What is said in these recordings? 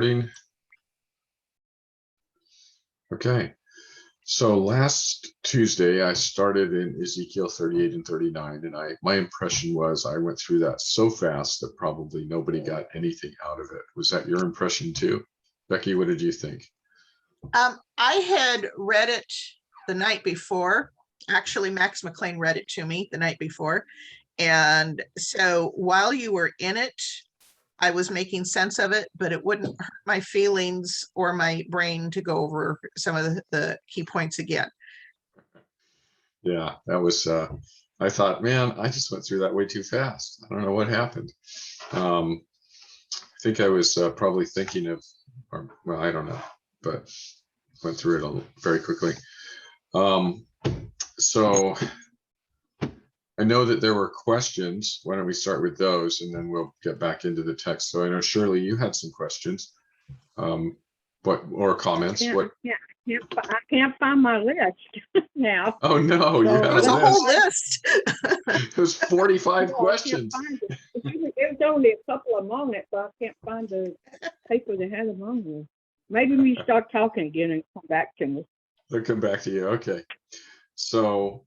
Recording. Okay, so last Tuesday I started in Ezekiel 38 and 39, and my impression was I went through that so fast that probably nobody got anything out of it. Was that your impression too? Becky, what did you think? I had read it the night before. Actually, Max McLean read it to me the night before. And so while you were in it, I was making sense of it, but it wouldn't hurt my feelings or my brain to go over some of the key points again. Yeah, that was, I thought, man, I just went through that way too fast. I don't know what happened. I think I was probably thinking of, well, I don't know, but went through it very quickly. So I know that there were questions. Why don't we start with those and then we'll get back into the text. So I know, Shirley, you had some questions or comments. I can't find my list now. Oh no, you had It was a whole list. It was 45 questions. It was only a couple of moments, but I can't find the paper that had them on there. Maybe we start talking again and come back to me. They'll come back to you. Okay. So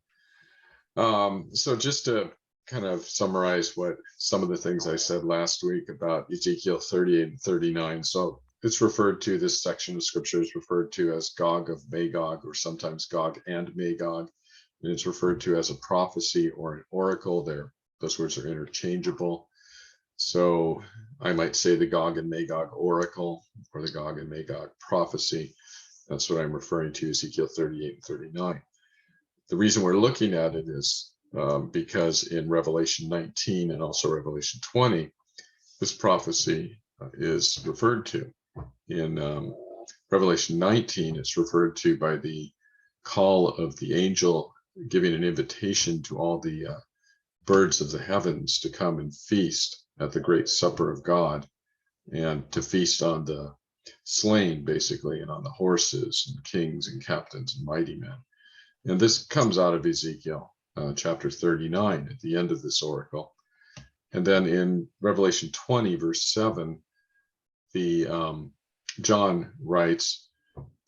just to kind of summarize what some of the things I said last week about Ezekiel 38 and 39. So it's referred to, this section of scripture is referred to as Gog of Magog, or sometimes Gog and Magog. And it's referred to as a prophecy or an oracle. Those words are interchangeable. So I might say the Gog and Magog Oracle or the Gog and Magog prophecy. That's what I'm referring to, Ezekiel 38 and 39. The reason we're looking at it is because in Revelation 19 and also Revelation 20, this prophecy is referred to. In Revelation 19, it's referred to by the call of the angel giving an invitation to all the birds of the heavens to come and feast at the great supper of God, and to feast on the slain, basically, and on the horses and kings and captains and mighty men. And this comes out of Ezekiel chapter 39 at the end of this oracle. And then in Revelation 20, verse 7, John writes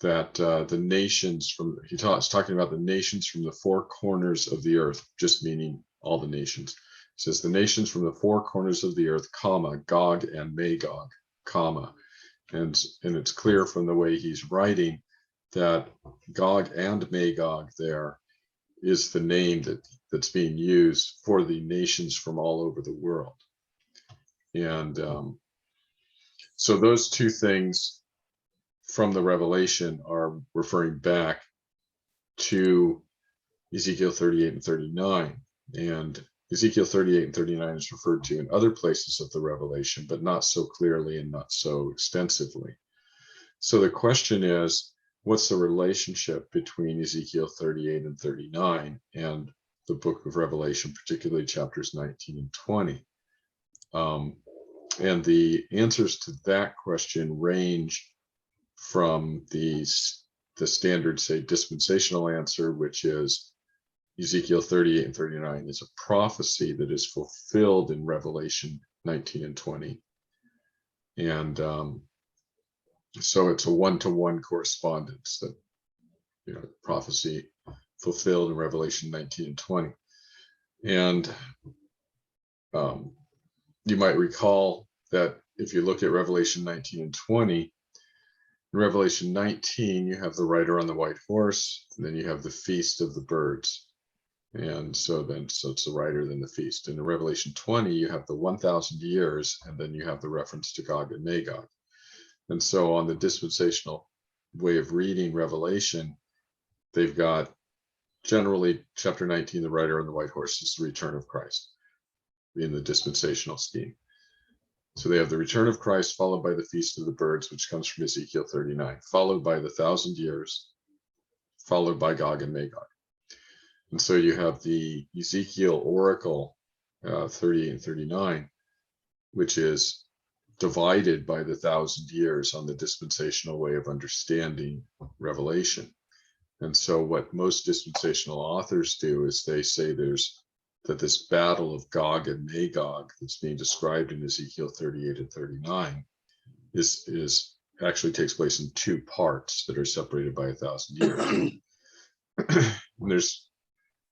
that the nations he's talking about the nations from the four corners of the earth, just meaning all the nations. It says the nations from the four corners of the earth, comma, Gog and Magog, comma. And it's clear from the way he's writing that Gog and Magog there is the name that's being used for the nations from all over the world. And so those two things from the Revelation are referring back to Ezekiel 38 and 39. And Ezekiel 38 and 39 is referred to in other places of the Revelation, but not so clearly and not so extensively. So the question is, what's the relationship between Ezekiel 38 and 39 and the book of Revelation, particularly chapters 19 and 20? And the answers to that question range from the standard, say, dispensational answer, which is Ezekiel 38 and 39 is a prophecy that is fulfilled in Revelation 19 and 20. And so it's a one-to-one correspondence, that prophecy fulfilled in Revelation 19 and 20. And you might recall that if you look at Revelation 19 and 20, in Revelation 19, you have the rider on the white horse, and then you have the feast of the birds. And so it's the rider, then the feast. And in Revelation 20, you have the 1,000 years, and then you have the reference to Gog and Magog. And so on the dispensational way of reading Revelation, they've got generally chapter 19, the rider on the white horse is the return of Christ in the dispensational scheme. So they have the return of Christ followed by the feast of the birds, which comes from Ezekiel 39, followed by the 1,000 years, followed by Gog and Magog. And so you have the Ezekiel Oracle 38 and 39, which is divided by the 1,000 years on the dispensational way of understanding Revelation. And so what most dispensational authors do is they say that this battle of Gog and Magog that's being described in Ezekiel 38 and 39 is actually takes place in two parts that are separated by 1,000 years. And there's,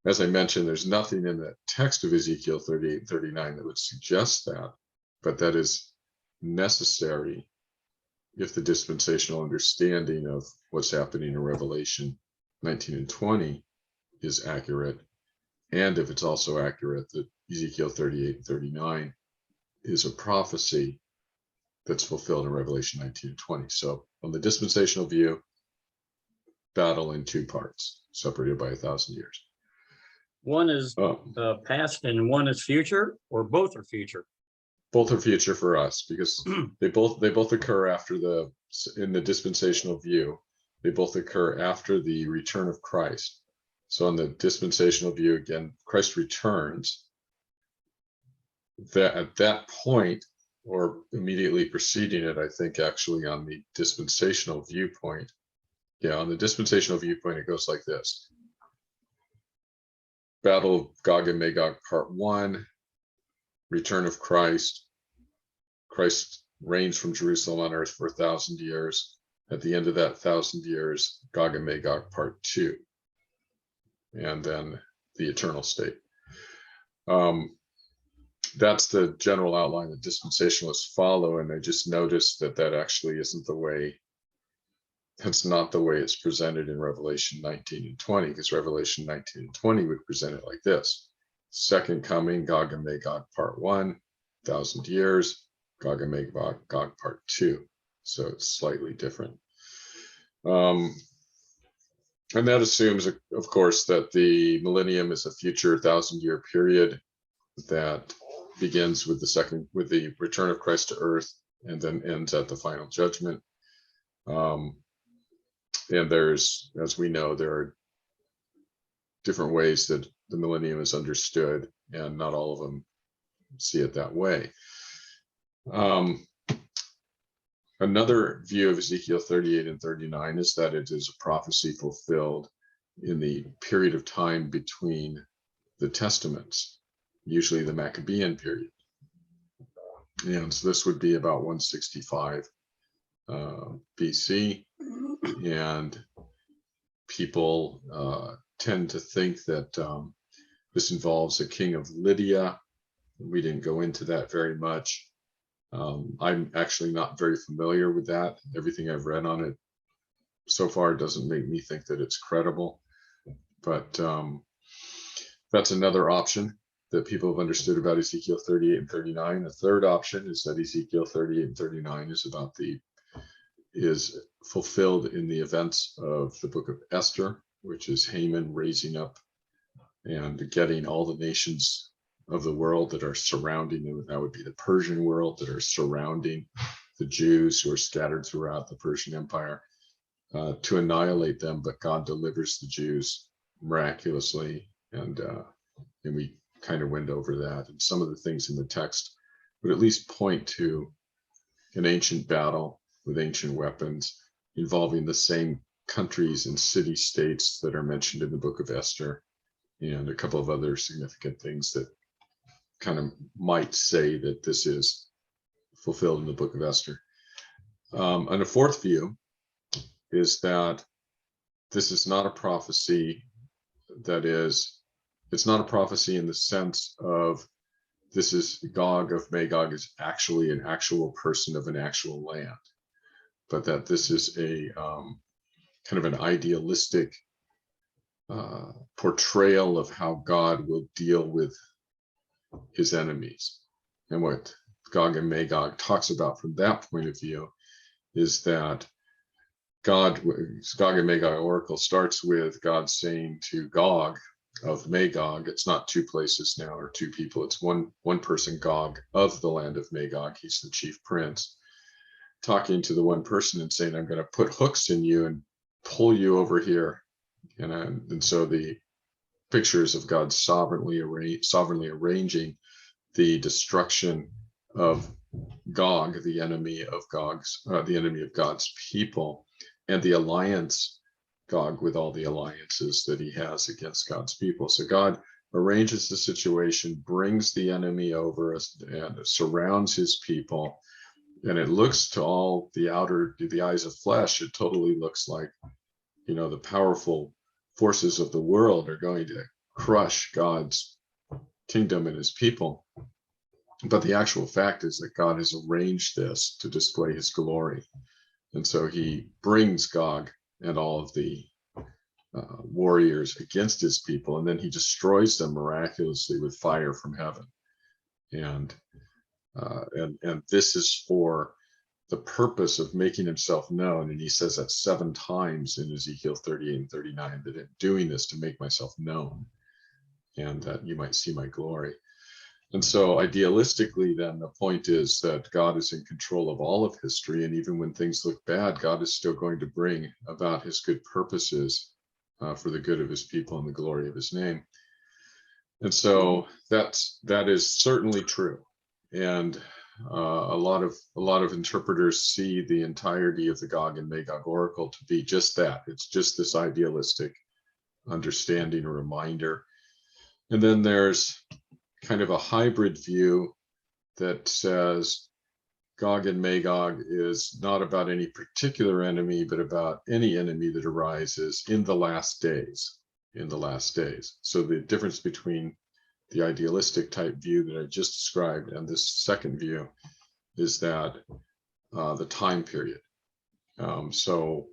as I mentioned, there's nothing in the text of Ezekiel 38 and 39 that would suggest that, but that is necessary if the dispensational understanding of what's happening in Revelation 19 and 20 is accurate, and if it's also accurate that Ezekiel 38 and 39 is a prophecy that's fulfilled in Revelation 19 and 20. So on the dispensational view, battle in two parts, separated by 1,000 years. One is past and one is future, or both are future? Both are future for us because they both occur after in the dispensational view, they both occur after the return of Christ. So on the dispensational view, again, Christ returns. That at that point, or immediately preceding it, I think actually on the dispensational viewpoint, on the dispensational viewpoint, it goes like this. Battle of Gog and Magog, part 1, return of Christ. Christ reigns from Jerusalem on earth for 1,000 years. At the end of that 1,000 years, Gog and Magog, part 2. And then the eternal state. That's the general outline that dispensationalists follow, and I just noticed that that actually isn't the way, that's not the way it's presented in Revelation 19 and 20, because Revelation 19 and 20 would present it like this. Second coming, Gog and Magog, part 1, 1,000 years, Gog and Magog, part 2. So it's slightly different. And that assumes, of course, that the millennium is a future 1,000-year period that begins with the return of Christ to earth and then ends at the final judgment. And there's, as we know, there are different ways that the millennium is understood, and not all of them see it that way. Another view of Ezekiel 38 and 39 is that it is a prophecy fulfilled in the period of time between the testaments, usually the Maccabean period. And so this would be about 165 BC. And people tend to think that this involves a king of Lydia. We didn't go into that very much. I'm actually not very familiar with that. Everything I've read on it so far doesn't make me think that it's credible. But that's another option that people have understood about Ezekiel 38 and 39. The third option is that Ezekiel 38 and 39 is fulfilled in the events of the book of Esther, which is Haman raising up and getting all the nations of the world that are surrounding them. That would be the Persian world, that are surrounding the Jews who are scattered throughout the Persian Empire, to annihilate them. But God delivers the Jews miraculously, and we kind of went over that. And some of the things in the text would at least point to an ancient battle with ancient weapons involving the same countries and city states that are mentioned in the book of Esther, and a couple of other significant things that kind of might say that this is fulfilled in the book of Esther. And a fourth view is that this is not a prophecy. That is, it's not a prophecy in the sense of this is Gog of Magog is actually an actual person of an actual land, but that this is a kind of an idealistic portrayal of how God will deal with his enemies. And what Gog and Magog talks about from that point of view is that Gog and Magog Oracle starts with God saying to Gog of Magog, it's not two places now or two people, it's one person, Gog of the land of Magog, he's the chief prince, talking to the one person and saying, I'm going to put hooks in you and pull you over here. And so the pictures of God sovereignly arranging the destruction of Gog, the enemy of God's people, and the alliance, Gog, with all the alliances that he has against God's people. So God arranges the situation, brings the enemy over and surrounds his people And it looks to all the eyes of flesh, it totally looks like, the powerful forces of the world are going to crush God's kingdom and his people. But the actual fact is that God has arranged this to display his glory. And so he brings Gog and all of the warriors against his people, and then he destroys them miraculously with fire from heaven. And this is for the purpose of making himself known. And he says that 7 times in Ezekiel 38 and 39, that I'm doing this to make myself known, and that you might see my glory. And so idealistically, then the point is that God is in control of all of history. And even when things look bad, God is still going to bring about his good purposes for the good of his people and the glory of his name. And so that is certainly true. And a lot of interpreters see the entirety of the Gog and Magog Oracle to be just that. It's just this idealistic understanding or reminder. And then there's kind of a hybrid view that says Gog and Magog is not about any particular enemy, but about any enemy that arises in the last days. So the difference between the idealistic type view that I just described and this second view is that the time period. So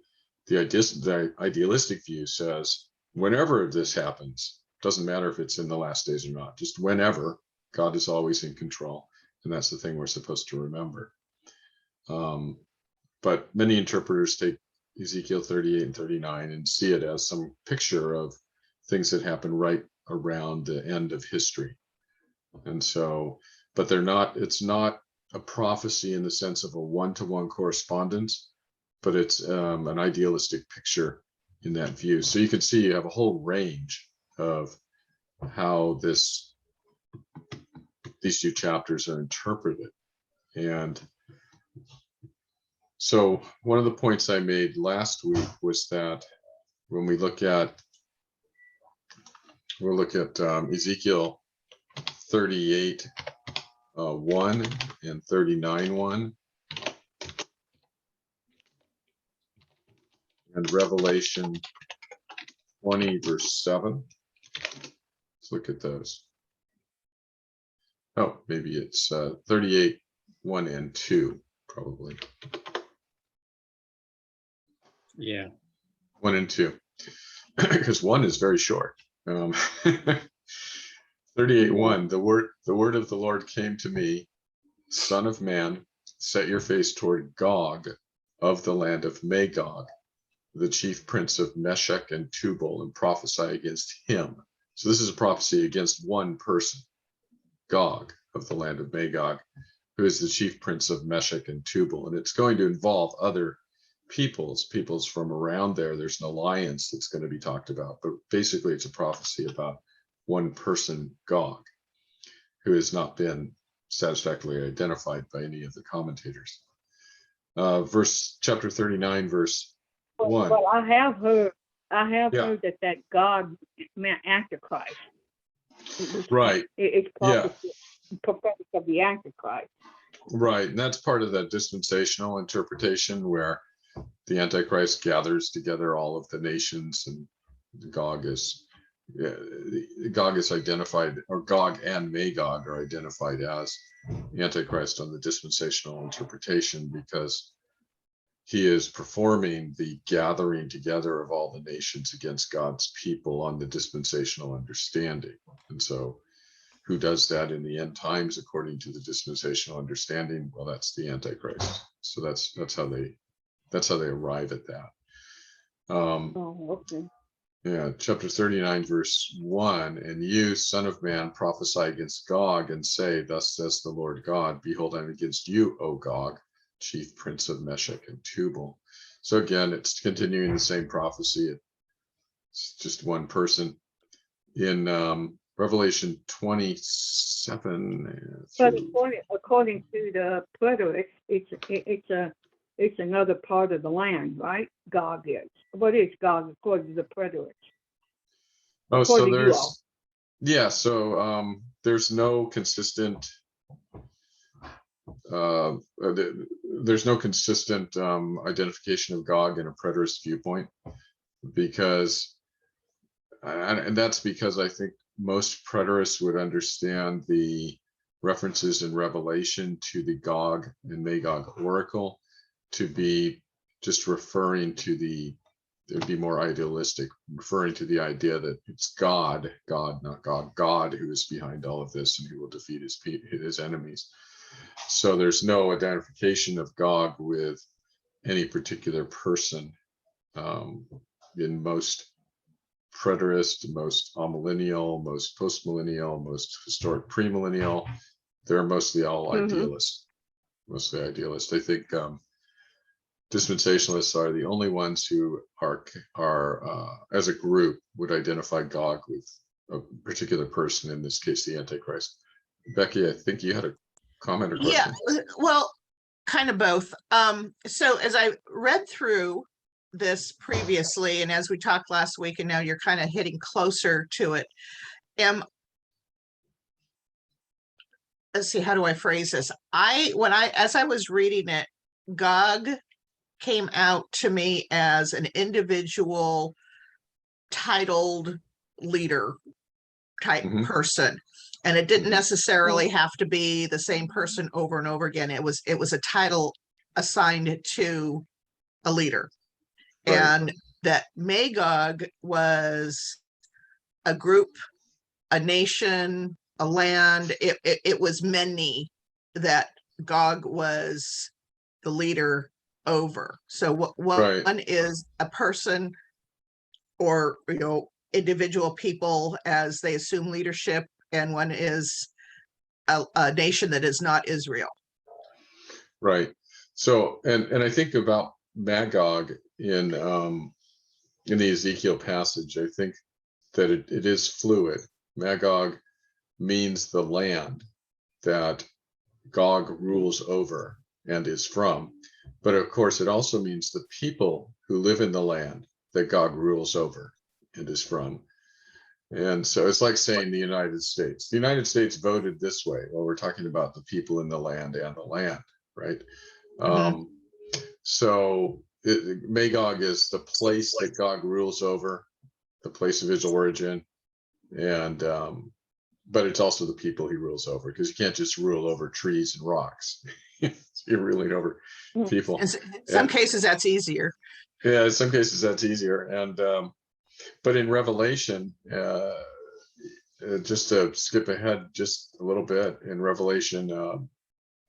the idealistic view says whenever this happens, doesn't matter if it's in the last days or not, just whenever, God is always in control. And that's the thing we're supposed to remember. But many interpreters take Ezekiel 38 and 39 and see it as some picture of things that happen right around the end of history. And so, but it's not a prophecy in the sense of a one-to-one correspondence, but it's an idealistic picture in that view. So you can see you have a whole range of how these 2 chapters are interpreted. And so one of the points I made last week was that when we look at Ezekiel 38 1 and 39 1 and Revelation 20 verse 7. Let's look at those. Oh, maybe it's 38 1 and 2 probably. Yeah. 1 and 2, because 1 is very short. 38 1, the word of the Lord came to me, Son of man, set your face toward Gog of the land of Magog, the chief prince of Meshech and Tubal, and prophesy against him. So this is a prophecy against one person, Gog of the land of Magog, who is the chief prince of Meshech and Tubal. And it's going to involve other peoples from around there. There's an alliance that's going to be talked about, but basically it's a prophecy about one person, Gog, who has not been satisfactorily identified by any of the commentators. Chapter 39, verse 1. Well, I have heard that God meant Antichrist. Right. It's prophetic of the Antichrist. Right, and that's part of that dispensational interpretation where the Antichrist gathers together all of the nations, and Gog is identified, or Gog and Magog are identified as Antichrist on the dispensational interpretation, because he is performing the gathering together of all the nations against God's people on the dispensational understanding. And so who does that in the end times according to the dispensational understanding? Well, that's the Antichrist. So that's how they arrive at that. Okay. Yeah, chapter 39, verse 1, and you, son of man, prophesy against Gog and say, thus says the Lord God, behold, I'm against you, O Gog, chief prince of Meshech and Tubal. So again, it's continuing the same prophecy. It's just one person. In Revelation 27. But according to the preterists, it's another part of the land, right? Gog is. What is Gog according to the preterists? Oh, so there's there's no consistent there's no consistent identification of Gog in a preterist viewpoint, because, and that's because I think most preterists would understand the references in Revelation to the Gog and Magog Oracle to be just referring to the, it would be more idealistic, referring to the idea that it's God, not God, God who is behind all of this and who will defeat his enemies. So there's no identification of Gog with any particular person. In most preterist, most amillennial, most postmillennial, most historic premillennial, they're mostly all idealists. Mostly idealist. I think dispensationalists are the only ones who are as a group would identify Gog with a particular person, in this case the Antichrist. Becky, I think you had a comment or question. Yeah, well, kind of both. So as I read through this previously, and as we talked last week, and now you're kind of hitting closer to it, let's see, how do I phrase this? As I was reading it, Gog came out to me as an individual titled leader type person. And it didn't necessarily have to be the same person over and over again. It was a title assigned to a leader. Right. And that Magog was a group, a nation, a land. It was many that Gog was the leader over. So what one is a person, or individual people as they assume leadership, and one is a nation that is not Israel. Right. So, and I think about Magog in the Ezekiel passage, I think that it is fluid. Magog means the land that Gog rules over and is from. But of course, it also means the people who live in the land that Gog rules over and is from. And so it's like saying the United States. The United States voted this way. Well, we're talking about the people in the land and the land, right? So Magog is the place that Gog rules over, the place of his origin, and but it's also the people he rules over, because you can't just rule over trees and rocks. You're ruling over people. In some cases, that's easier. Yeah, in some cases that's easier. And but in Revelation, just to skip ahead just a little bit, in Revelation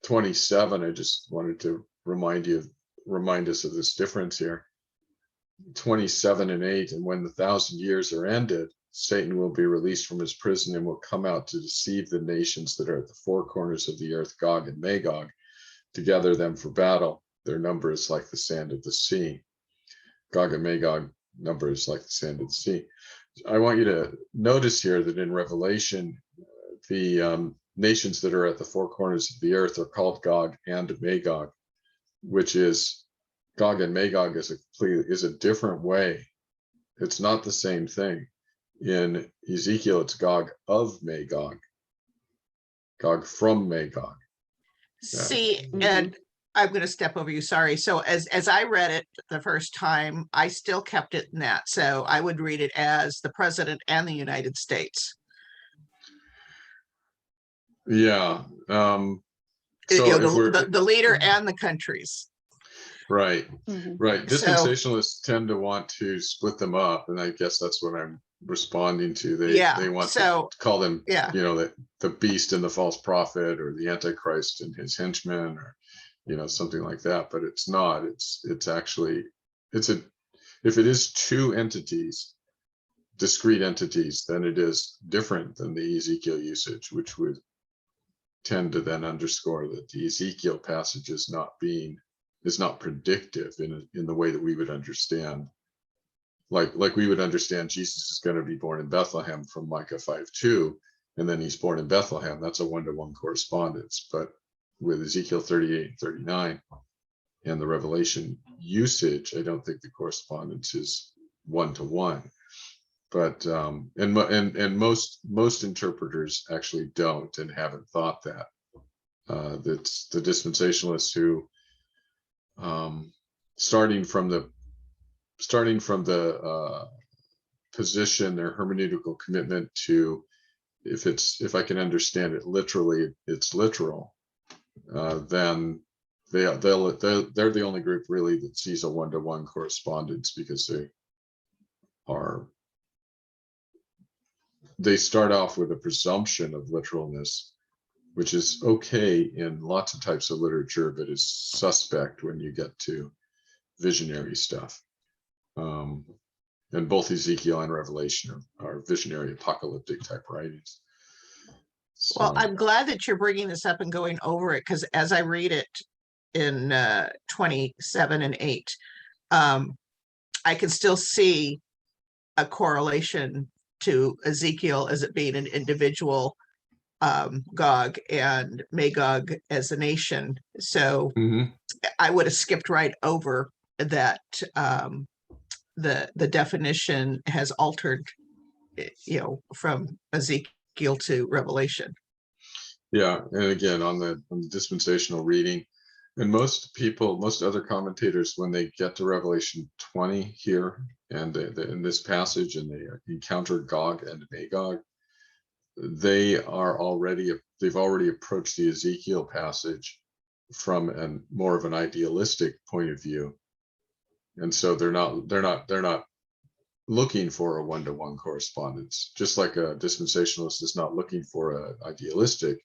27, I just wanted to remind us of this difference here. 27:8, and when the 1,000 years are ended, Satan will be released from his prison and will come out to deceive the nations that are at the four corners of the earth, Gog and Magog, to gather them for battle. Their number is like the sand of the sea. Gog and Magog number is like the sand of the sea. I want you to notice here that in Revelation, the nations that are at the four corners of the earth are called Gog and Magog, which is, Gog and Magog is a different way. It's not the same thing. In Ezekiel, it's Gog of Magog, Gog from Magog. See, and I'm going to step over you. Sorry. So as I read it the first time, I still kept it in that. So I would read it as the president and the United States. Yeah. So the leader and the countries. Right. Right. Dispensationalists tend to want to split them up, and I guess that's what I'm responding to. They want to call them, the beast and the false prophet, or the Antichrist and his henchmen, or something like that. But it's not. It's actually, if it is two entities, discrete entities, then it is different than the Ezekiel usage, which would tend to then underscore that the Ezekiel passage is not predictive in the way that we would understand. Like we would understand Jesus is going to be born in Bethlehem from Micah 5:2, and then he's born in Bethlehem. That's a one-to-one correspondence. But with Ezekiel 38 and 39 and the Revelation usage, I don't think the correspondence is one-to-one. But and most interpreters actually don't and haven't thought that. That's the dispensationalists who, starting from the position, their hermeneutical commitment to, if I can understand it literally, it's literal, then they're the only group really that sees a one-to-one correspondence, because they start off with a presumption of literalness, which is okay in lots of types of literature, but is suspect when you get to visionary stuff. And both Ezekiel and Revelation are visionary apocalyptic type writings. Well, So, I'm glad that you're bringing this up and going over it, because as I read it in 27 and 8, I can still see a correlation to Ezekiel as it being an individual, Gog and Magog as a nation. So I would have skipped right over that. The definition has altered, from Ezekiel to Revelation. yeah, and again, on the dispensational reading, and most other commentators, when they get to Revelation 20 here, and in this passage, and they encounter Gog and Magog, they've already approached the Ezekiel passage from more of an idealistic point of view, and so they're not looking for a one-to-one correspondence, just like a dispensationalist is not looking for an idealistic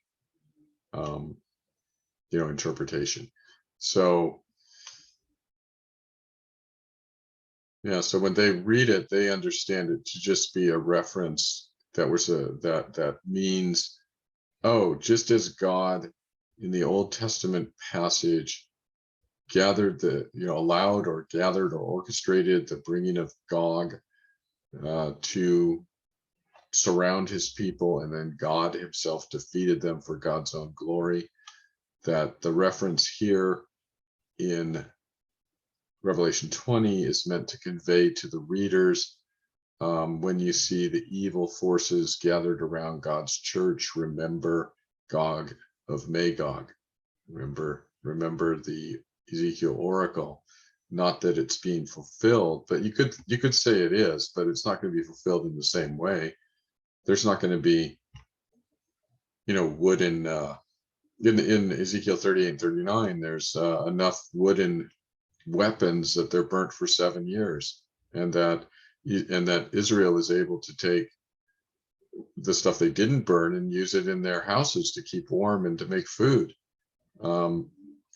interpretation. So yeah, so when they read it, they understand it to just be a reference that means, oh, just as God in the Old Testament passage gathered allowed or gathered or orchestrated the bringing of Gog to surround his people, and then God himself defeated them for God's own glory, that the reference here in Revelation 20 is meant to convey to the readers, when you see the evil forces gathered around God's church, remember Gog of Magog. Remember the Ezekiel Oracle. Not that it's being fulfilled, but you could say it is, but it's not going to be fulfilled in the same way. There's not going to be, wooden, in Ezekiel 38 and 39, there's enough wooden weapons that they're burnt for 7 years, and that Israel is able to take the stuff they didn't burn and use it in their houses to keep warm and to make food. On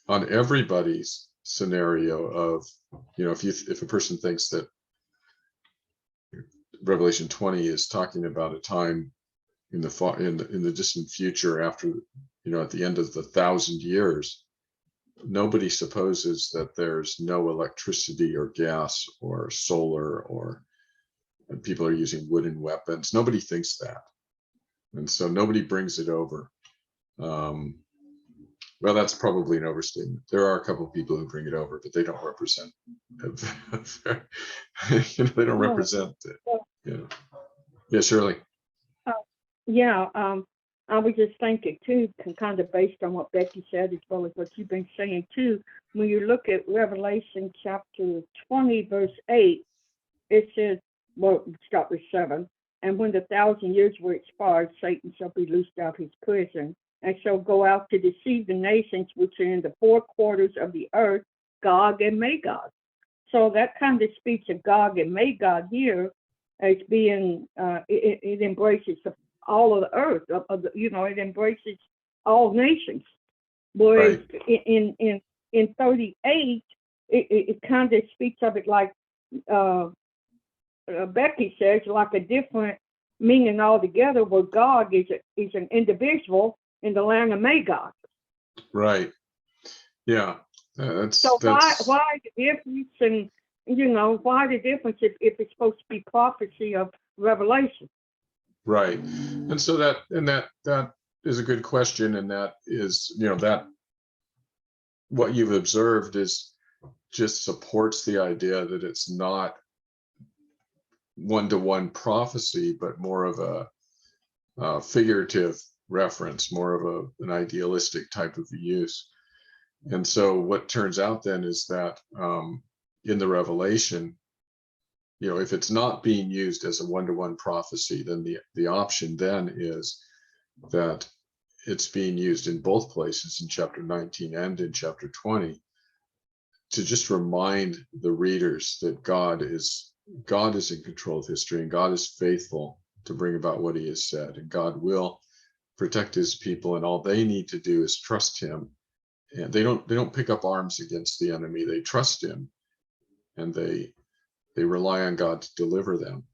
everybody's scenario of, if a person thinks that Revelation 20 is talking about a time in the distant future, after, at the end of the 1,000 years, nobody supposes that there's no electricity or gas or solar, and people are using wooden weapons. Nobody thinks that. And so nobody brings it over. Well, that's probably an overstatement. There are a couple of people who bring it over, but they don't represent, they don't represent it. Yeah, Shirley. Yeah, I was just thinking too, kind of based on what Becky said, as well as what you've been saying too. When you look at Revelation chapter 20, verse 8, it says, well, start with 7. And when the 1,000 years were expired, Satan shall be loosed out his prison, and shall go out to deceive the nations which are in the 4 quarters of the earth, Gog and Magog. So that kind of speaks of Gog and Magog here as being, it embraces all of the earth, it embraces all nations. Whereas right. in 38, it kind of speaks of it like Becky says, like a different meaning altogether, where Gog is an individual in the land of Magog. Right. Yeah. So why the difference, and why the difference if it's supposed to be prophecy of Revelation? Right. And so that is a good question, and that is, that what you've observed is just supports the idea that it's not one-to-one prophecy, but more of a figurative reference, more of an idealistic type of use. And so what turns out then is that in the Revelation, if it's not being used as a one-to-one prophecy, then the option then is that it's being used in both places, in chapter 19 and in chapter 20, to just remind the readers that God is in control of history, and God is faithful to bring about what he has said, and God will protect his people, and all they need to do is trust him. And they don't pick up arms against the enemy. They trust him, and they rely on God to deliver them,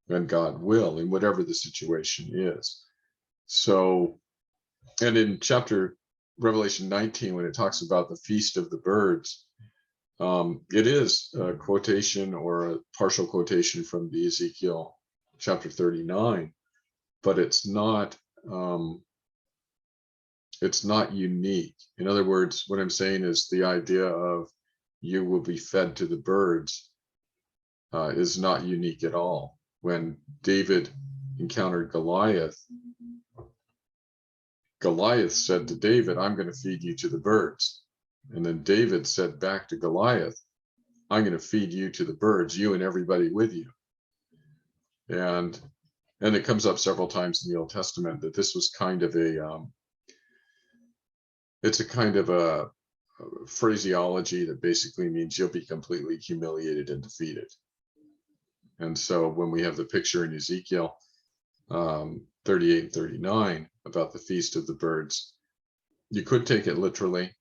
and God will, in whatever the situation is. So, and in Revelation 19, when it talks about the Feast of the Birds, it is a quotation or a partial quotation from the Ezekiel chapter 39, but it's not unique. In other words, what I'm saying is the idea of you will be fed to the birds is not unique at all. When David encountered Goliath, Goliath said to David, I'm going to feed you to the birds. And then David said back to Goliath, I'm going to feed you to the birds, you and everybody with you. And it comes up several times in the Old Testament that this was kind of it's a kind of a phraseology that basically means you'll be completely humiliated and defeated. And so when we have the picture in Ezekiel 38 and 39 about the Feast of the Birds, you could take it literally,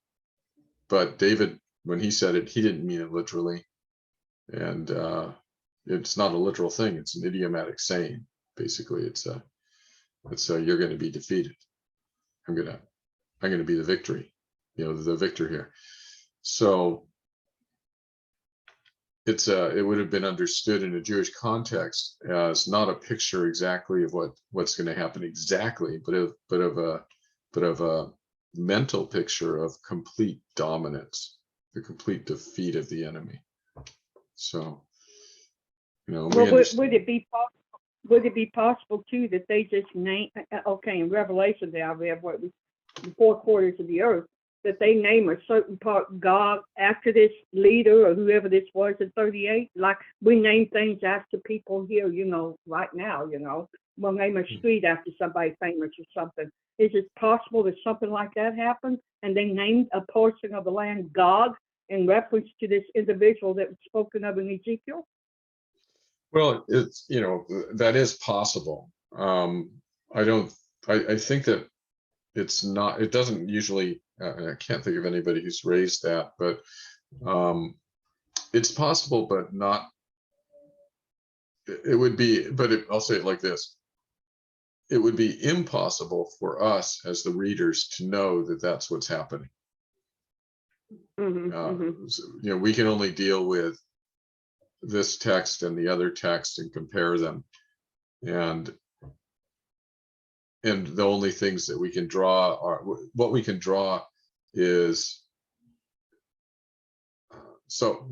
but David, when he said it, he didn't mean it literally. And it's not a literal thing. It's an idiomatic saying. Basically, it's you're going to be defeated. I'm going to be the victory, the victor here. So it would have been understood in a Jewish context as not a picture exactly of what's going to happen exactly, but of a mental picture of complete dominance, the complete defeat of the enemy. So, well, would it be possible too that they just name, okay, in Revelation they read what was the four quarters of the earth, that they name a certain part God after this leader or whoever this was in 38, like we name things after people here, right now, we'll name a street after somebody famous or something. Is it possible that something like that happened and they named a portion of the land Gog in reference to this individual that was spoken of in Ezekiel? Well, it's, that is possible. I think that it doesn't usually, I can't think of anybody who's raised that, but it's possible, but not, it would be, I'll say it like this. It would be impossible for us as the readers to know that that's what's happening. So, we can only deal with this text and the other text and compare them. And the only things that we can draw what we can draw is, so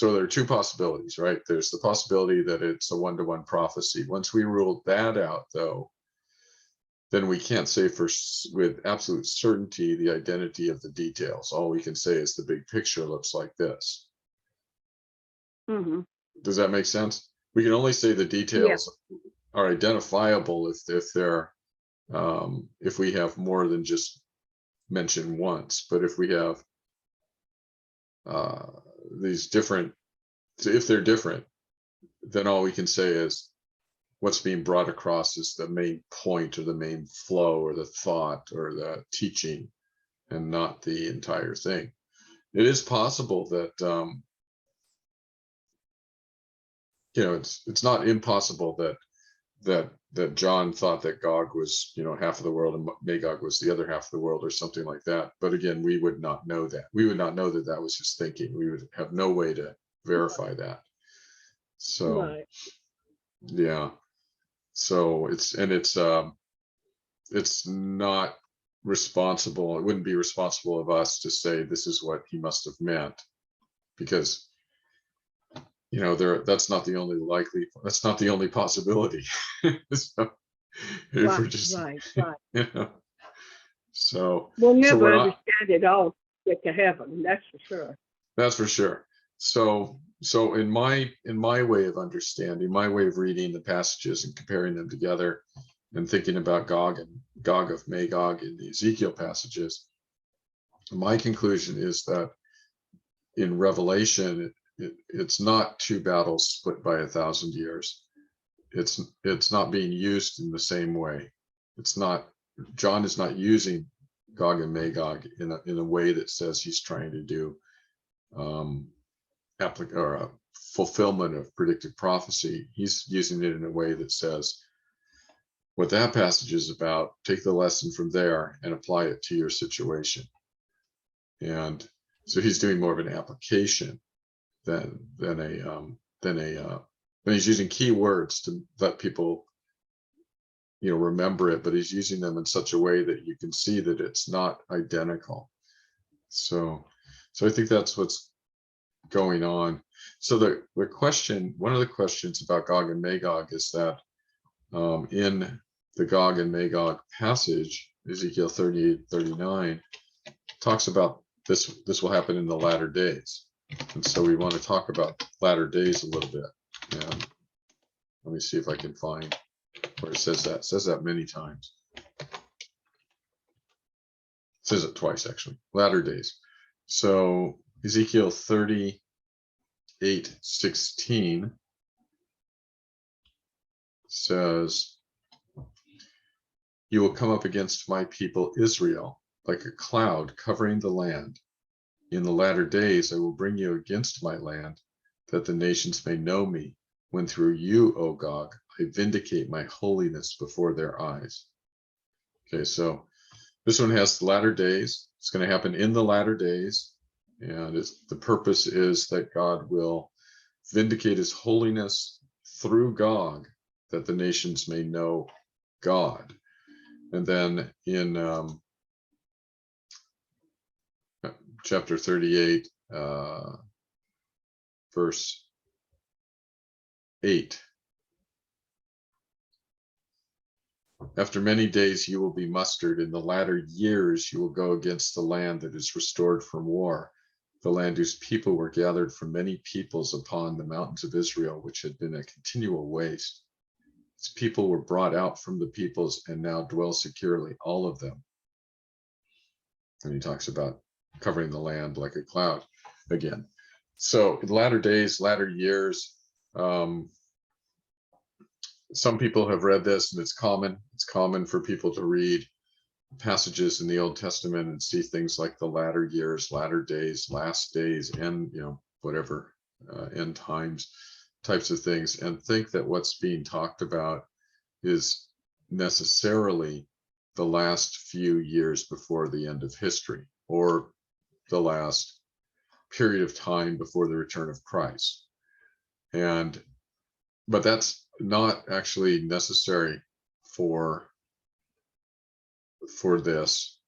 there are two possibilities, right? There's the possibility that it's a one-to-one prophecy. Once we ruled that out, though, then we can't say with absolute certainty the identity of the details. All we can say is the big picture looks like this. Does that make sense? We can only say the details are identifiable if they're if we have more than just mentioned once. But if we have these different, if they're different, then all we can say is what's being brought across is the main point or the main flow or the thought or the teaching, and not the entire thing. It is possible that it's not impossible that John thought that Gog was half of the world and Magog was the other half of the world or something like that. But again, we would not know that. We would not know that that was his thinking. We would have no way to verify that. So yeah. So it's not responsible. It wouldn't be responsible of us to say this is what he must have meant, because that's not the only possibility. So, If we're Right, just, right, right. you know, so We'll so never we're not. understand it all to get to heaven, that's for sure. That's for sure. So in my way of understanding, my way of reading the passages and comparing them together and thinking about Gog and Gog of Magog in the Ezekiel passages, my conclusion is that in Revelation, it's not two battles split by 1,000 years. It's not being used in the same way. It's not, John is not using Gog and Magog in a way that says he's trying to do or a fulfillment of predicted prophecy. He's using it in a way that says, what that passage is about, take the lesson from there and apply it to your situation. And so he's doing more of an application than he's using key words to let people, remember it, but he's using them in such a way that you can see that it's not identical. So I think that's what's going on. So the question, one of the questions about Gog and Magog is that in the Gog and Magog passage, Ezekiel 38:39 talks about this will happen in the latter days. And so we want to talk about latter days a little bit. And let me see if I can find where it says that. It says that many times. It says it twice, actually. Latter days. So Ezekiel 38:16 says, "You will come up against my people Israel like a cloud covering the land. In the latter days I will bring you against my land, that the nations may know me, when through you, O Gog, I vindicate my holiness before their eyes." Okay, so this one has the latter days. It's going to happen in the latter days. And the purpose is that God will vindicate his holiness through Gog, that the nations may know God. And then in chapter 38, verse 8, "After many days you will be mustered. In the latter years you will go against the land that is restored from war, the land whose people were gathered from many peoples upon the mountains of Israel, which had been a continual waste. Its people were brought out from the peoples and now dwell securely, all of them." And he talks about covering the land like a cloud again. So in latter days, latter years, some people have read this, and it's common for people to read passages in the Old Testament and see things like the latter years, latter days, last days, and whatever end times types of things, and think that what's being talked about is necessarily the last few years before the end of history, or the last period of time before the return of Christ. But that's not actually necessary for this.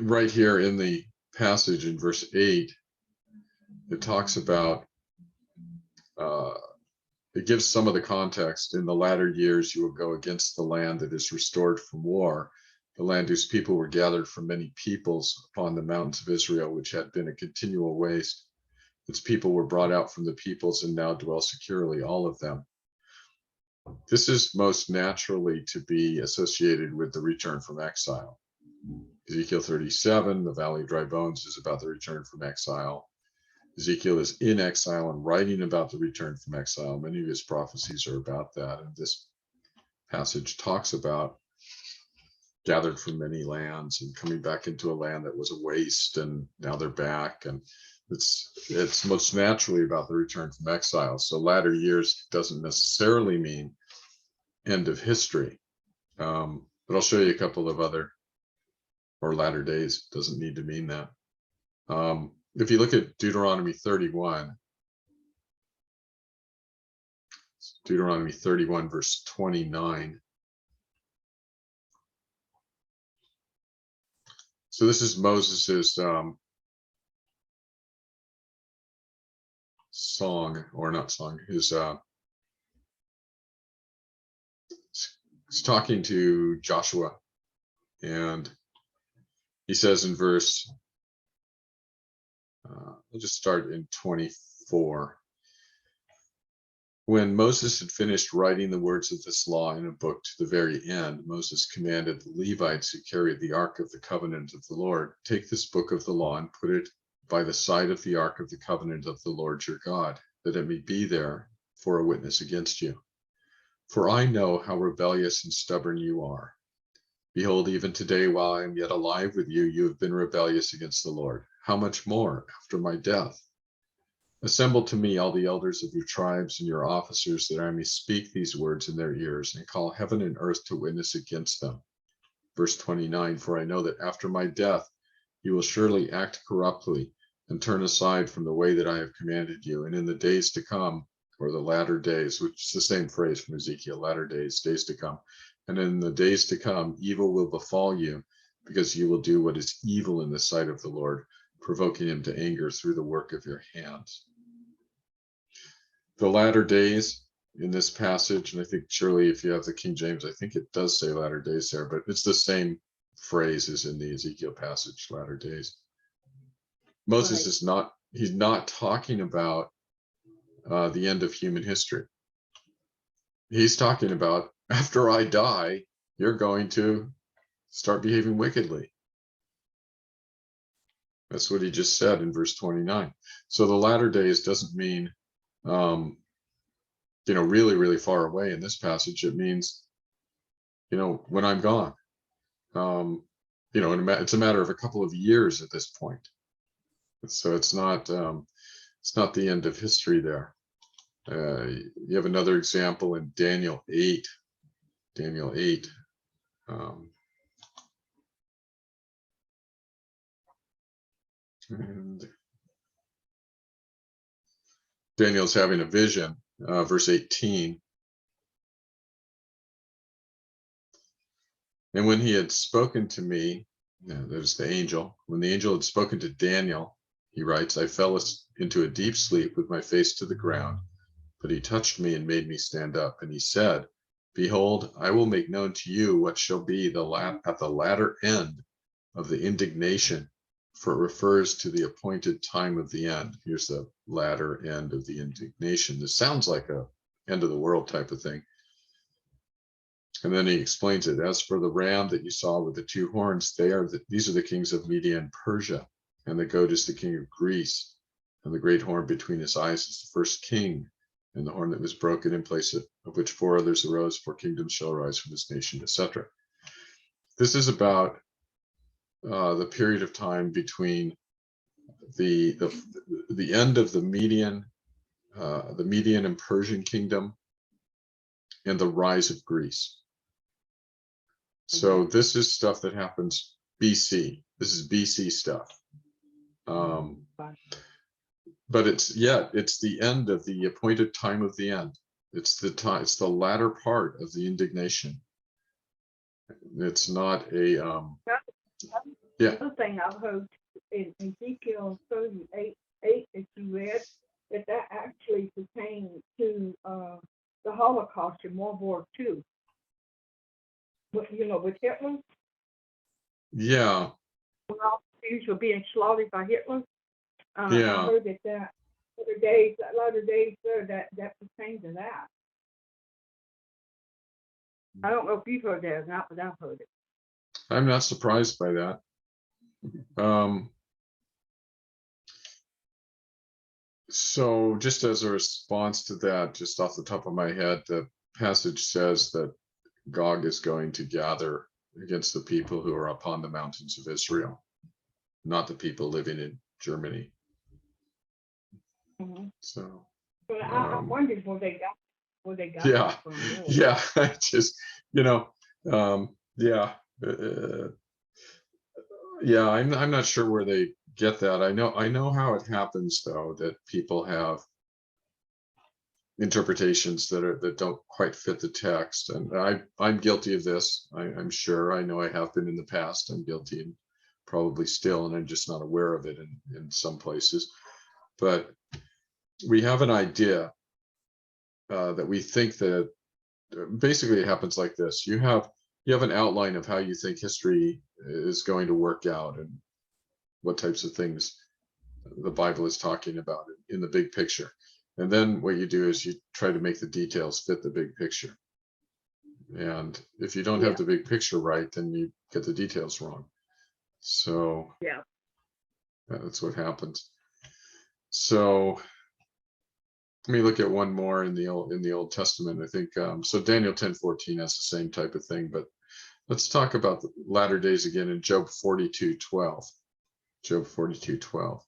Right here in the passage in verse 8, it talks about, it gives some of the context. In the latter years, you will go against the land that is restored from war, the land whose people were gathered from many peoples upon the mountains of Israel, which had been a continual waste. Its people were brought out from the peoples and now dwell securely, all of them. This is most naturally to be associated with the return from exile. Ezekiel 37, the Valley of Dry Bones, is about the return from exile. Ezekiel is in exile and writing about the return from exile. Many of his prophecies are about that. And this passage talks about gathered from many lands and coming back into a land that was a waste, and now they're back. And it's most naturally about the return from exile. So latter years doesn't necessarily mean end of history. But I'll show you a couple of other, or latter days doesn't need to mean that. If you look at Deuteronomy 31, verse 29. So this is Moses's song, or not song, his He's talking to Joshua, and he says in verse, I'll just start in 24. When Moses had finished writing the words of this law in a book to the very end, Moses commanded the Levites who carried the Ark of the Covenant of the Lord, take this book of the law and put it by the side of the Ark of the Covenant of the Lord your God, that it may be there for a witness against you. For I know how rebellious and stubborn you are. Behold, even today, while I am yet alive with you, you have been rebellious against the Lord. How much more after my death? Assemble to me all the elders of your tribes and your officers, that I may speak these words in their ears and call heaven and earth to witness against them. Verse 29, for I know that after my death, you will surely act corruptly and turn aside from the way that I have commanded you. And in the days to come, or the latter days, which is the same phrase from Ezekiel, latter days, days to come. And in the days to come, evil will befall you, because you will do what is evil in the sight of the Lord, provoking him to anger through the work of your hands. The latter days in this passage, and I think surely if you have the King James, I think it does say latter days there, but it's the same phrase as in the Ezekiel passage, latter days. Moses is not, he's not talking about the end of human history. He's talking about, after I die, you're going to start behaving wickedly. That's what he just said in verse 29. So the latter days doesn't mean, really, really far away in this passage. It means, when I'm gone. It's a matter of a couple of years at this point. So it's not the end of history there. You have another example in Daniel 8. Daniel 8. And Daniel's having a vision, verse 18. And when he had spoken to me, there's the angel. When the angel had spoken to Daniel, he writes, I fell into a deep sleep with my face to the ground, but he touched me and made me stand up. And he said, behold, I will make known to you what shall be at the latter end of the indignation, for it refers to the appointed time of the end. Here's the latter end of the indignation. This sounds like a end of the world type of thing. And then he explains it. As for the ram that you saw with the two horns, these are the kings of Media and Persia, and the goat is the king of Greece, and the great horn between his eyes is the first king, and the horn that was broken in place of which four others arose, 4 kingdoms shall arise from this nation, etc. This is about the period of time between the end of the Median and Persian kingdom and the rise of Greece. So this is stuff that happens BC. This is BC stuff. But it's the end of the appointed time of the end. It's the latter part of the indignation. It's not a The other thing I've heard in Ezekiel 38:8 that you read, that actually pertains to the Holocaust in World War II. With Hitler. Yeah. When all the Jews were being slaughtered by Hitler. Yeah. I heard that latter days there, that pertains to that. I don't know if you've heard that or not, but I've heard it. I'm not surprised by that. So just as a response to that, just off the top of my head, the passage says that Gog is going to gather against the people who are upon the mountains of Israel, not the people living in Germany. Mm-hmm. So, but I wondered where they got yeah, that from. Really. yeah, I just, yeah, I'm not sure where they get that. I know how it happens though, that people have interpretations that don't quite fit the text, and I'm guilty of this. I'm sure. I know I have been in the past. I'm guilty and probably still, and I'm just not aware of it in some places. But we have an idea that we think that basically it happens like this. You have an outline of how you think history is going to work out and what types of things the Bible is talking about in the big picture. And then what you do is you try to make the details fit the big picture. And if you don't have the big picture right, then you get the details wrong. So that's what happens. So let me look at one more in the Old Testament. I think so. Daniel 10:14 has the same type of thing, but let's talk about the latter days again in Job 42:12. Job 42:12.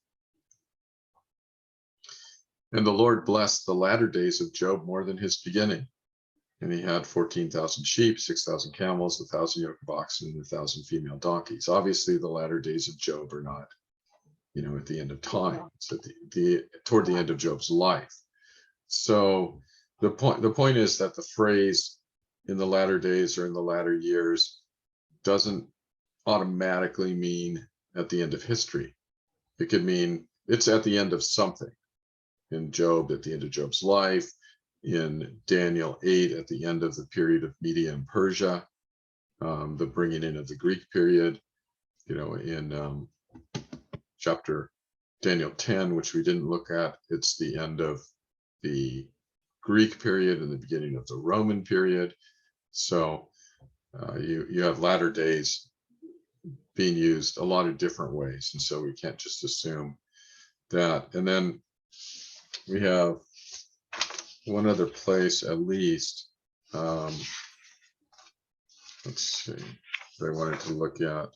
And the Lord blessed the latter days of Job more than his beginning. And he had 14,000 sheep, 6,000 camels, 1,000 yoke of oxen, and 1,000 female donkeys. Obviously, the latter days of Job are not, at the end of time. It's at toward the end of Job's life. So the point is that the phrase "in the latter days" or "in the latter years" doesn't automatically mean at the end of history. It could mean it's at the end of something. In Job, at the end of Job's life. In Daniel 8, at the end of the period of Media and Persia, the bringing in of the Greek period, in chapter Daniel 10, which we didn't look at, it's the end of the Greek period and the beginning of the Roman period. So you have latter days being used a lot of different ways. And so we can't just assume that. And then we have one other place, at least. Let's see, that I wanted to look at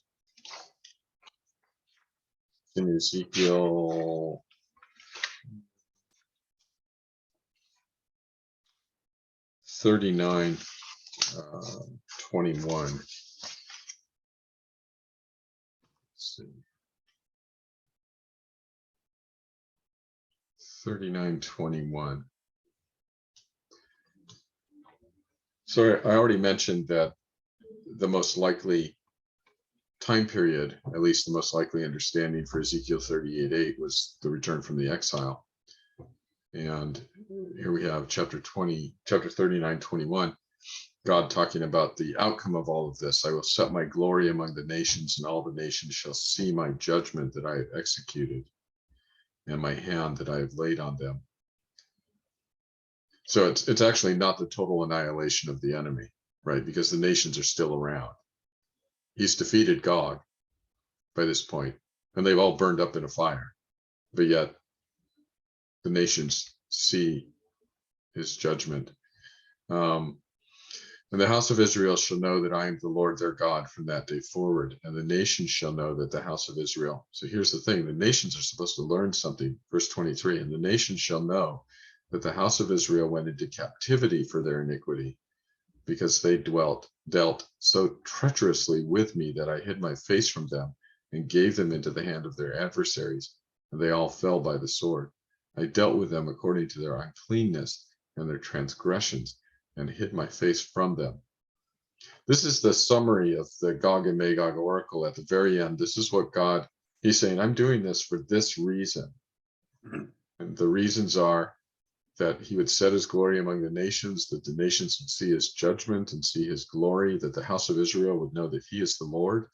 in Ezekiel 39:21. Let's see. 39:21. So I already mentioned that the most likely time period, at least the most likely understanding for Ezekiel 38:8 was the return from the exile. And here we have chapter 39:21, God talking about the outcome of all of this. I will set my glory among the nations, and all the nations shall see my judgment that I have executed, and my hand that I have laid on them. So it's actually not the total annihilation of the enemy, right? Because the nations are still around. He's defeated Gog by this point, and they've all burned up in a fire. But yet the nations see his judgment. And the house of Israel shall know that I am the Lord their God from that day forward, and the nations shall know that the house of Israel. So here's the thing, the nations are supposed to learn something. Verse 23, and the nations shall know that the house of Israel went into captivity for their iniquity, because they dealt so treacherously with me that I hid my face from them and gave them into the hand of their adversaries, and they all fell by the sword. I dealt with them according to their uncleanness and their transgressions, and hid my face from them. This is the summary of the Gog and Magog Oracle at the very end. This is what God, he's saying, I'm doing this for this reason. And the reasons are that he would set his glory among the nations, that the nations would see his judgment and see his glory, that the house of Israel would know that he is the Lord,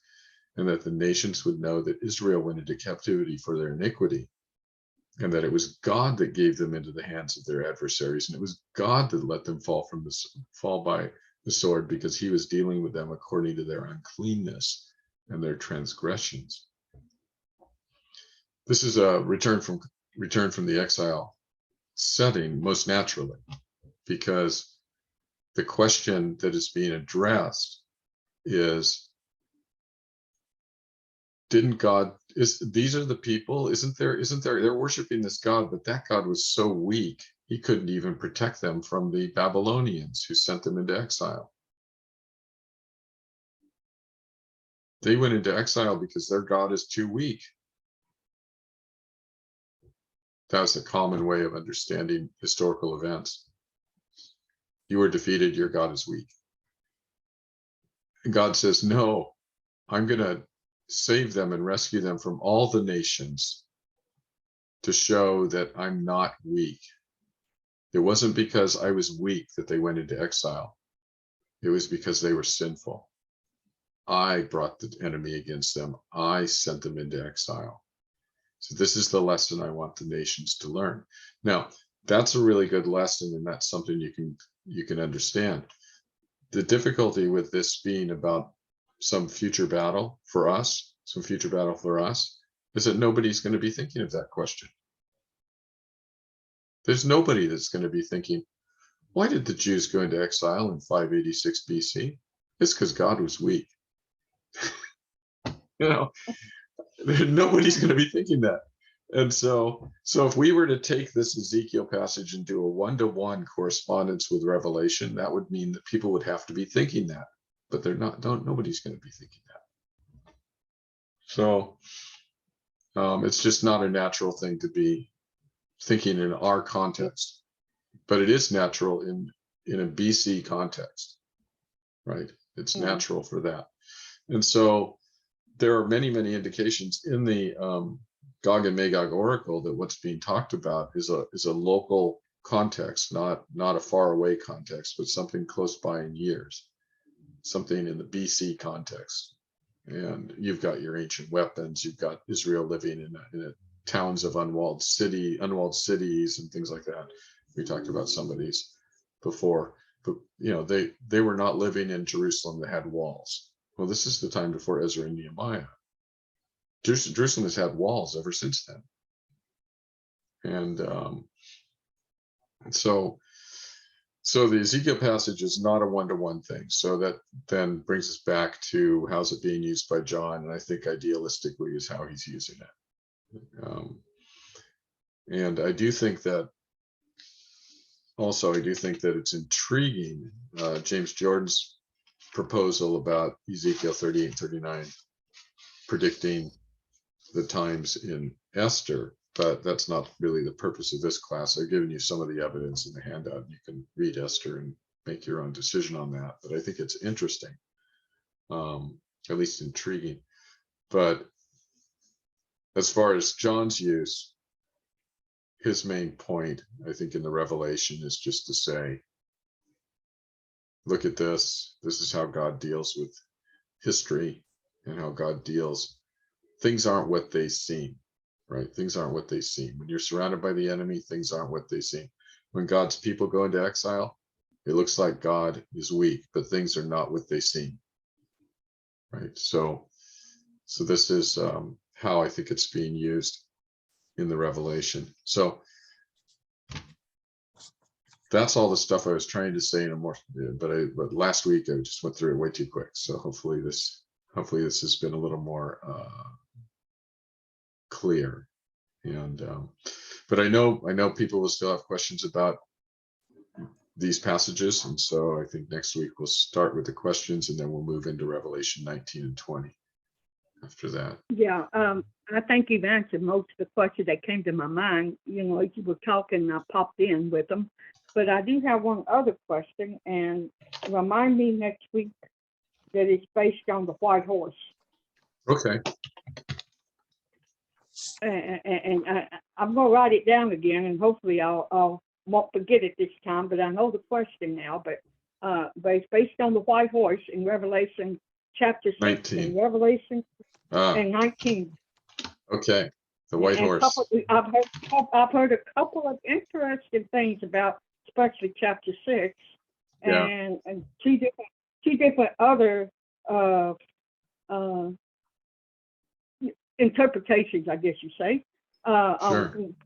and that the nations would know that Israel went into captivity for their iniquity, and that it was God that gave them into the hands of their adversaries, and it was God that let them fall by the sword, because he was dealing with them according to their uncleanness and their transgressions. This is a return from the exile setting, most naturally, because the question that is being addressed is, these are the people, they're worshiping this God, but that God was so weak, he couldn't even protect them from the Babylonians who sent them into exile. They went into exile because their God is too weak. That's a common way of understanding historical events. You are defeated, your God is weak. And God says, no, I'm going to save them and rescue them from all the nations to show that I'm not weak. It wasn't because I was weak that they went into exile. It was because they were sinful. I brought the enemy against them. I sent them into exile. So this is the lesson I want the nations to learn. Now, that's a really good lesson, and that's something you can understand. The difficulty with this being about some future battle for us, is that nobody's going to be thinking of that question. There's nobody that's going to be thinking, why did the Jews go into exile in 586 BC? It's because God was weak. Nobody's going to be thinking that. And so if we were to take this Ezekiel passage and do a one-to-one correspondence with Revelation, that would mean that people would have to be thinking that, but they're not. Nobody's going to be thinking that. So it's just not a natural thing to be thinking in our context, but it is natural in a BC context, right? It's natural for that. And so there are many, many indications in the Gog and Magog Oracle that what's being talked about is a local context, not a far away context, but something close by in years, something in the BC context. And you've got your ancient weapons, you've got Israel living in towns of unwalled cities and things like that. We talked about some of these before, but they were not living in Jerusalem that had walls. Well, this is the time before Ezra and Nehemiah. Jerusalem has had walls ever since then. And so the Ezekiel passage is not a one-to-one thing. So that then brings us back to how's it being used by John, and I think idealistically is how he's using it. And I do think that it's intriguing, James Jordan's proposal about Ezekiel 38 and 39 predicting the times in Esther, but that's not really the purpose of this class. I've given you some of the evidence in the handout. You can read Esther and make your own decision on that, but I think it's interesting, at least intriguing. But as far as John's use, his main point, I think, in the Revelation is just to say, look at this. This is how God deals with history and how God deals. Things aren't what they seem, right? Things aren't what they seem. When you're surrounded by the enemy, things aren't what they seem. When God's people go into exile, it looks like God is weak, but things are not what they seem, right? So this is how I think it's being used in the Revelation. So that's all the stuff I was trying to say in a more, but last week I just went through it way too quick. So hopefully this has been a little more clear. And but I know people will still have questions about these passages, and so I think next week we'll start with the questions, and then we'll move into Revelation 19 and 20 after that. Yeah, I think you've answered most of the questions that came to my mind. As you were talking, I popped in with them. But I do have one other question, and remind me next week that it's based on the white horse. Okay. And I'm going to write it down again, and hopefully I'll won't forget it this time, but I know the question now. But it's based on the white horse in Revelation chapter 6 19. and Revelation and 19. Okay, the white horse. I've heard a couple of interesting things about, especially chapter 6, and two different other interpretations, I guess you say,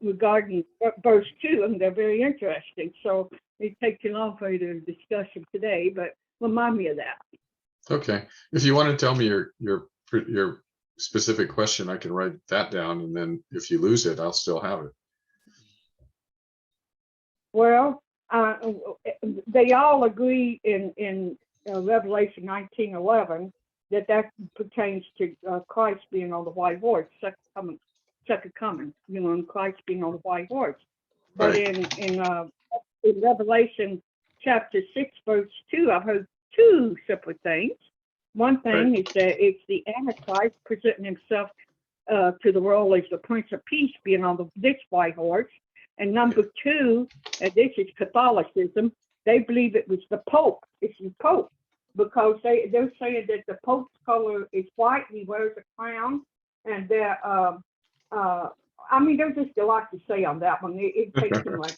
regarding verse 2, and they're very interesting. So it takes too long for you to discuss them today, but remind me of that. Okay, if you want to tell me your specific question, I can write that down, and then if you lose it, I'll still have it. Well, they all agree in Revelation 19:11 that pertains to Christ being on the white horse, second coming, and Christ being on the white horse. But right. in Revelation chapter 6, verse 2, I've heard two separate things. One thing is that it's the Antichrist presenting himself to the world as the Prince of Peace being on this white horse. And number two, and this is Catholicism, they believe it was the Pope. It's the Pope because they're saying that the Pope's color is white, he wears a crown, and that I mean, there's just a lot to say on that one. It takes them like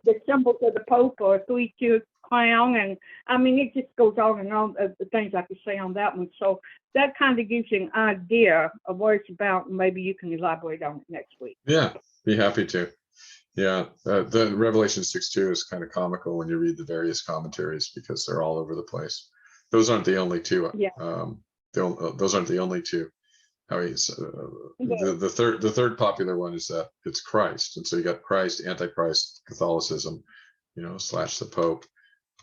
the symbols of the Pope or a three-tiered crown, and I mean, it just goes on and on of the things I could say on that one. So that kind of gives you an idea of what it's about, and maybe you can elaborate on it next week. Yeah, be happy to. Yeah, the Revelation 6:2 is kind of comical when you read the various commentaries because they're all over the place. Those aren't the only two. Yeah. Those aren't the only two. How he's the third popular one is that it's Christ, and so you got Christ, Antichrist, Catholicism, / the Pope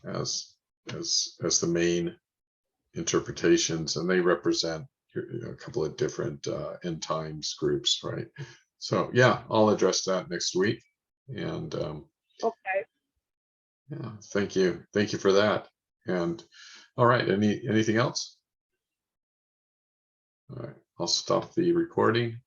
as the main interpretations, and they represent a couple of different end times groups, right? So yeah, I'll address that next week. And okay. Yeah, thank you for that. And all right, anything else? All right, I'll stop the recording